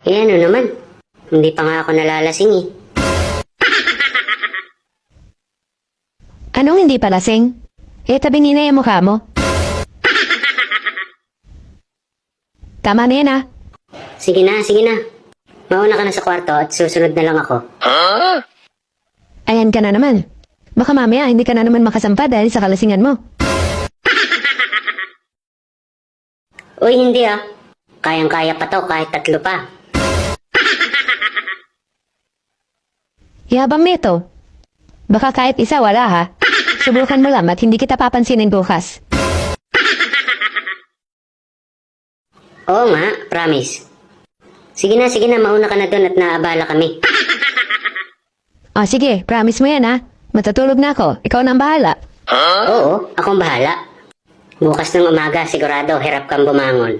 Eh ano naman, hindi pa nga ako nalalasing eh. Anong hindi pa lasing? Eh, tabingin na yung mukha mo. Tama na yan, ah. Sige na, sige na. Mauna ka na sa kwarto at susunod na lang ako. Ayan ka na naman. Baka mamaya hindi ka na naman makasampa dahil sa kalasingan mo. Uy, hindi ah. Kayang-kaya pa to kahit 3 pa. Yabang nito. Baka kahit isa wala, ha? Subukan mo lang at hindi kita papansinin bukas. Oo nga, promise. Sige na, mauna ka na dun at naabala kami. O sige, promise mo yan, ha? Matutulog na ako. Ikaw na ang bahala. Oo, akong bahala. Bukas ng umaga sigurado hirap kang bumangon.